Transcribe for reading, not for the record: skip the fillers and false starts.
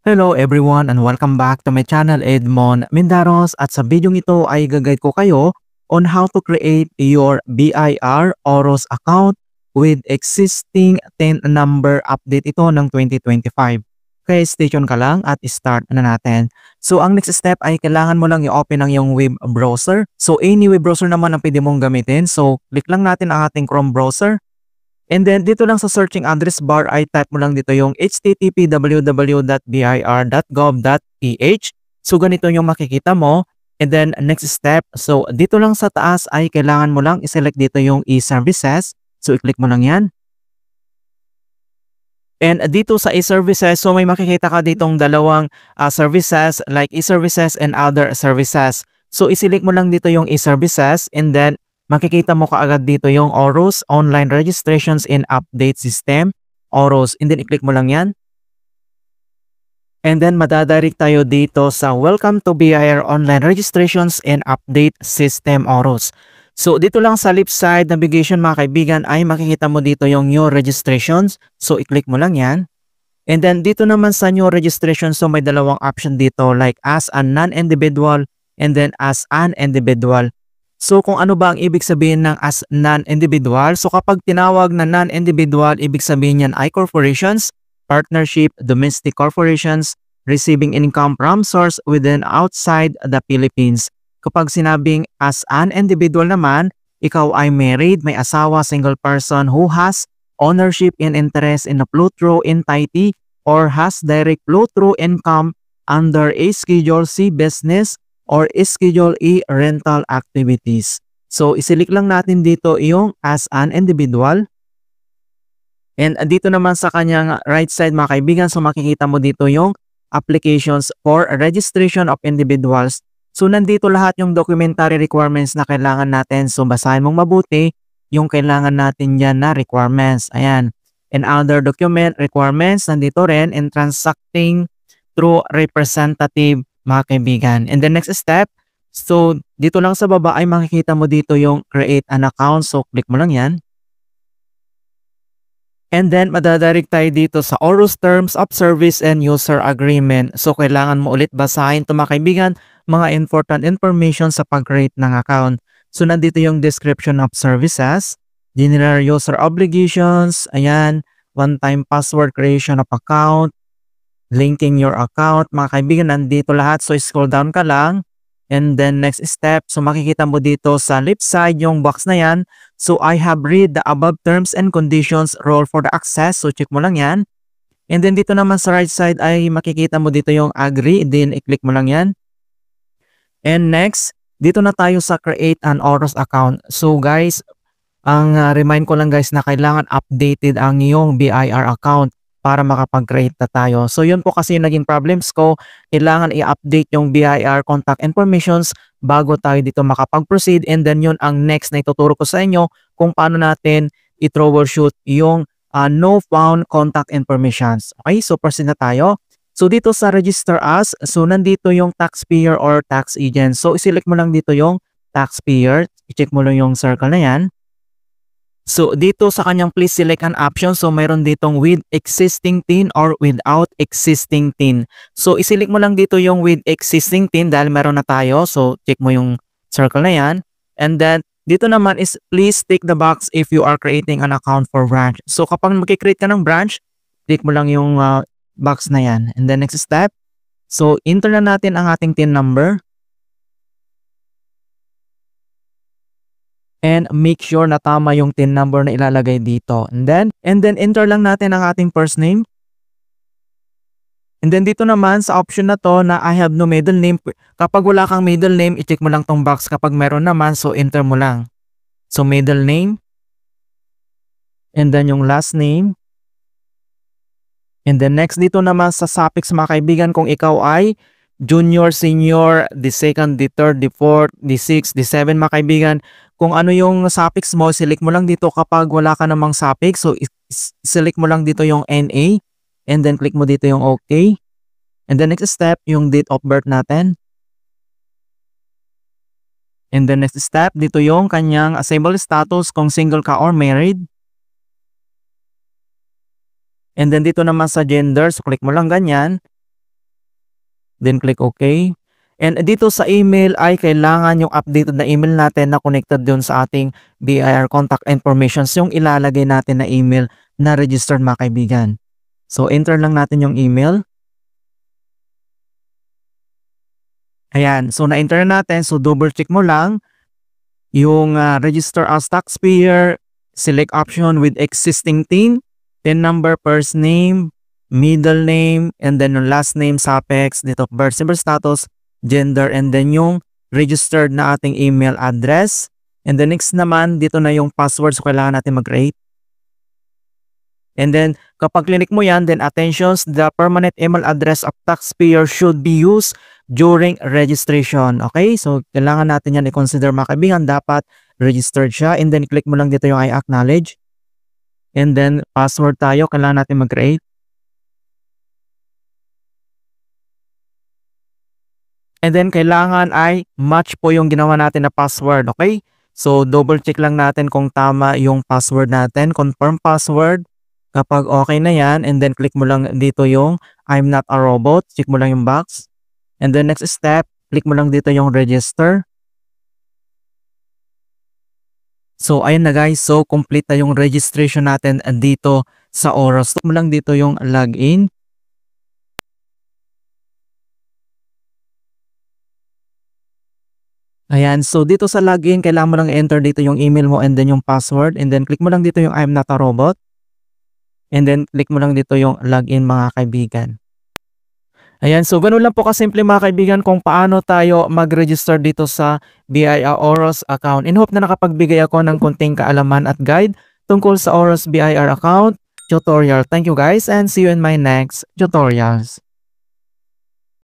Hello everyone and welcome back to my channel Edmond Mindaros at sa video ito ay gagayad ko kayo on how to create your BIR Oros account with existing 10 number update ito ng 2025. Kaya stay tuned ka lang at start na natin. So ang next step ay kailangan mo lang i-open ang iyong web browser. So any web browser naman ang pwede mong gamitin. So click lang natin ang ating Chrome browser. And then dito lang sa searching address bar ay type mo lang dito yung http://www.bir.gov.ph. So ganito yung makikita mo. And then next step, so dito lang sa taas ay kailangan mo lang i-select dito yung e-services. So i-click mo lang yan. And dito sa e-services, so may makikita ka ditong dalawang services like e-services and other services. So i-select mo lang dito yung e-services and then makikita mo kaagad dito yung Oros Online Registrations and Update System, Oros, and then i-click mo lang yan. And then madadirect tayo dito sa Welcome to BIR Online Registrations and Update System, Oros. So dito lang sa left side navigation mga kaibigan ay makikita mo dito yung new registrations. So i-click mo lang yan. And then dito naman sa new registration, so may dalawang option dito like as a non-individual and then as an individual. So kung ano ba ang ibig sabihin ng as non-individual? So kapag tinawag na non-individual, ibig sabihin yan ay corporations, partnership, domestic corporations, receiving income from source within outside the Philippines. Kapag sinabing as an individual naman, ikaw ay married, may asawa, single person who has ownership and interest in a flow-through entity or has direct flow-through income under a Schedule C business or Schedule E rental activities. So, isilik lang natin dito yung as an individual. And dito naman sa kanyang right side mga kaibigan, so makikita mo dito yung applications for registration of individuals. So, nandito lahat yung documentary requirements na kailangan natin. So, basahin mong mabuti yung kailangan natin yan na requirements. Ayan. And other document requirements, nandito rin in transacting through representative mga kaibigan. And the next step, so dito lang sa baba ay makikita mo dito yung create an account. So click mo lang yan. And then madadirect tayo dito sa Oros Terms of Service and User Agreement. So kailangan mo ulit basahin ito mga kaibigan, mga important information sa pag-create ng account. So nandito yung description of services, general user obligations, ayan, one-time password creation of account, linking your account, mga kaibigan, nandito lahat. So, scroll down ka lang. And then, next step. So, makikita mo dito sa left side yung box na yan. So, I have read the above terms and conditions, role for the access. So, check mo lang yan. And then, dito naman sa right side ay makikita mo dito yung agree. Then, i-click mo lang yan. And next, dito na tayo sa create an Oros account. So, guys, ang remind ko lang guys na kailangan updated ang iyong BIR account para makapag-create na tayo. So yun po kasi yung naging problems ko. Kailangan i-update yung BIR contact informations bago tayo dito makapag-proceed. And then yun ang next na ituturo ko sa inyo kung paano natin i-troubleshoot yung no found contact informations. Okay, so proceed na tayo. So dito sa register as, so nandito yung taxpayer or tax agent. So i-select mo lang dito yung taxpayer. I-check mo lang yung circle na yan. So, dito sa kanyang please select an option. So, mayroon ditong with existing TIN or without existing TIN. So, iselect mo lang dito yung with existing TIN dahil meron na tayo. So, check mo yung circle na yan. And then, dito naman is please tick the box if you are creating an account for branch. So, kapag mag-create ka ng branch, click mo lang yung box na yan. And then, next step. So, enter na natin ang ating TIN number. And make sure na tama yung TIN number na ilalagay dito. And then enter lang natin ang ating first name. And then dito naman sa option na to na I have no middle name. Kapag wala kang middle name, i-check mo lang tong box. Kapag meron naman, so enter mo lang. So middle name. And then yung last name. And then next dito naman sa suffix mga kaibigan, kung ikaw ay junior, senior, the second, the third, the fourth, the sixth, the seventh mga kaibigan. Kung ano yung suffix mo, select mo lang dito kapag wala ka namang suffix. So, select mo lang dito yung NA. And then, click mo dito yung OK. And then, next step, yung date of birth natin. And then, next step, dito yung kanyang civil status kung single ka or married. And then dito naman sa gender, so click mo lang ganyan. then click OK. And dito sa email ay kailangan yung updated na email natin na connected dun sa ating BIR contact informations yung ilalagay natin na email na registered mga kaibigan. So enter lang natin yung email. Ayan, so na-enter natin, so double check mo lang yung register as taxpayer, select option with existing TIN number, first name, middle name, and then yung last name, suffix, date of birth, civil status, gender, and then yung registered na ating email address. And then next naman, dito na yung password, so kailangan natin mag-create. And then, kapag clinic mo yan, then attentions, the permanent email address of taxpayer should be used during registration. Okay? So, kailangan natin yan i-consider mga kaibigan. Dapat registered siya. And then, click mo lang dito yung I acknowledge. And then, password tayo. Kailangan natin mag-create. And then, kailangan ay match po yung ginawa natin na password. Okay? So, double check lang natin kung tama yung password natin. Confirm password. Kapag okay na yan, and then click mo lang dito yung I'm not a robot. Check mo lang yung box. And then next step, click mo lang dito yung register. So, ayun na guys. So, complete na yung registration natin dito sa Oros. Click mo lang dito yung login. Ayan. So, dito sa login, kailangan mo lang enter dito yung email mo and then yung password. And then click mo lang dito yung I'm not a robot. And then, click mo lang dito yung login mga kaibigan. Ayan, so ganun lang po kasimple mga kaibigan kung paano tayo mag-register dito sa BIR Oros account. In hope na nakapagbigay ako ng konting kaalaman at guide tungkol sa Oros BIR account tutorial. Thank you guys and see you in my next tutorials.